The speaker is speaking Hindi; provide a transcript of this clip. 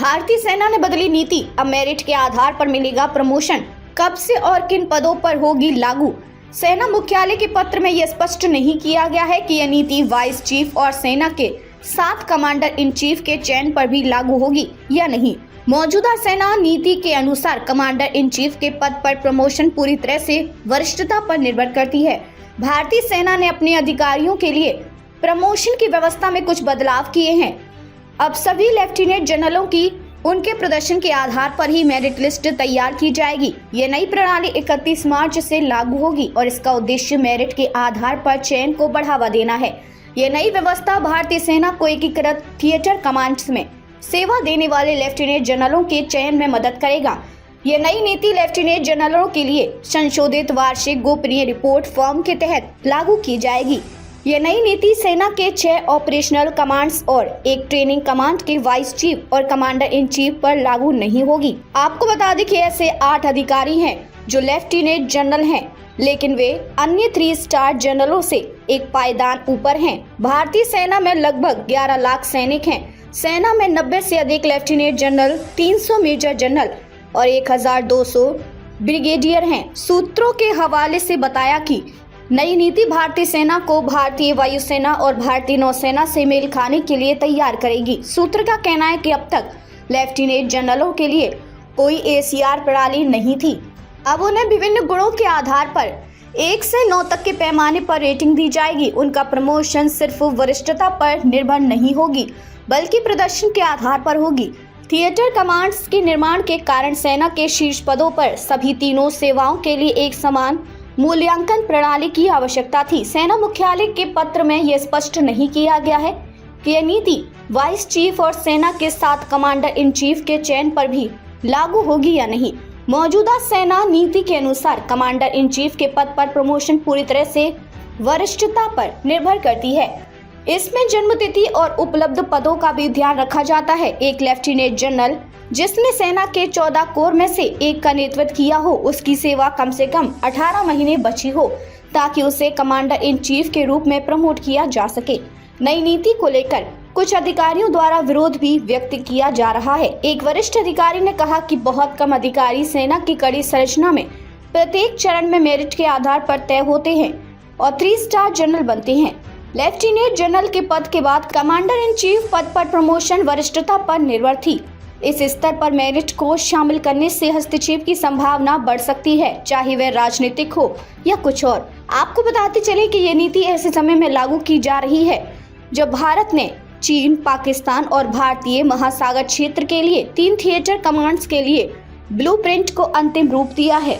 भारतीय सेना ने बदली नीति, अब मेरिट के आधार पर मिलेगा प्रमोशन। कब से और किन पदों पर होगी लागू? सेना मुख्यालय के पत्र में यह स्पष्ट नहीं किया गया है कि यह नीति वाइस चीफ और सेना के 7 कमांडर इन चीफ के चयन पर भी लागू होगी या नहीं। मौजूदा सेना नीति के अनुसार कमांडर इन चीफ के पद पर प्रमोशन पूरी तरह से वरिष्ठता पर निर्भर करती है। भारतीय सेना ने अपने अधिकारियों के लिए प्रमोशन की व्यवस्था में कुछ बदलाव किए हैं। अब सभी लेफ्टिनेंट जनरलों की उनके प्रदर्शन के आधार पर ही मेरिट लिस्ट तैयार की जाएगी। ये नई प्रणाली 31 मार्च से लागू होगी और इसका उद्देश्य मेरिट के आधार पर चयन को बढ़ावा देना है। ये नई व्यवस्था भारतीय सेना को एकीकृत थिएटर कमांड्स में सेवा देने वाले लेफ्टिनेंट जनरलों के चयन में मदद करेगा। ये नई नीति लेफ्टिनेंट जनरलों के लिए संशोधित वार्षिक गोपनीय रिपोर्ट फॉर्म के तहत लागू की जाएगी। ये नई नीति सेना के 6 ऑपरेशनल कमांड्स और एक ट्रेनिंग कमांड के वाइस चीफ और कमांडर इन चीफ पर लागू नहीं होगी। आपको बता दें कि ऐसे 8 अधिकारी हैं जो लेफ्टिनेंट जनरल हैं, लेकिन वे अन्य 3 स्टार जनरलों से एक पायदान ऊपर हैं। भारतीय सेना में लगभग 11 लाख सैनिक हैं। सेना में 90 से अधिक लेफ्टिनेंट जनरल, 300 मेजर जनरल और 1200 ब्रिगेडियर हैं। सूत्रों के हवाले से बताया कि नई नीति भारतीय सेना को भारतीय वायुसेना और भारतीय नौसेना से मेल खाने के लिए तैयार करेगी। सूत्र का कहना है कि अब तक लेफ्टिनेंट जनरलों के लिए कोई ACR प्रणाली नहीं थी। अब उन्हें विभिन्न गुणों के आधार पर 1 से 9 तक के पैमाने पर रेटिंग दी जाएगी। उनका प्रमोशन सिर्फ वरिष्ठता पर निर्भर नहीं होगी, बल्कि प्रदर्शन के आधार पर होगी। थिएटर कमांड्स के निर्माण के कारण सेना के शीर्ष पदों पर सभी तीनों सेवाओं के लिए एक समान मूल्यांकन प्रणाली की आवश्यकता थी। सेना मुख्यालय के पत्र में यह स्पष्ट नहीं किया गया है कि यह नीति वाइस चीफ और सेना के 7 कमांडर इन चीफ के चयन पर भी लागू होगी या नहीं। मौजूदा सेना नीति के अनुसार कमांडर इन चीफ के पद पर प्रमोशन पूरी तरह से वरिष्ठता पर निर्भर करती है। इसमें जन्मतिथि और उपलब्ध पदों का भी ध्यान रखा जाता है। एक लेफ्टिनेंट जनरल जिसने सेना के 14 कोर में से एक का नेतृत्व किया हो, उसकी सेवा कम से कम 18 महीने बची हो, ताकि उसे कमांडर इन चीफ के रूप में प्रमोट किया जा सके। नई नीति को लेकर कुछ अधिकारियों द्वारा विरोध भी व्यक्त किया जा रहा है। एक वरिष्ठ अधिकारी ने कहा कि बहुत कम अधिकारी सेना की कड़ी संरचना में प्रत्येक चरण में मेरिट के आधार पर तय होते हैं और 3 स्टार जनरल बनते हैं। लेफ्टिनेंट जनरल के पद के बाद कमांडर इन चीफ पद पर प्रमोशन वरिष्ठता पर निर्भर थी। इस स्तर पर मेरिट को शामिल करने से हस्तक्षेप की संभावना बढ़ सकती है, चाहे वह राजनीतिक हो या कुछ और। आपको बताते चले कि ये नीति ऐसे समय में लागू की जा रही है जब भारत ने चीन, पाकिस्तान और भारतीय महासागर क्षेत्र के लिए 3 थिएटर कमांड्स के लिए ब्लूप्रिंट को अंतिम रूप दिया है।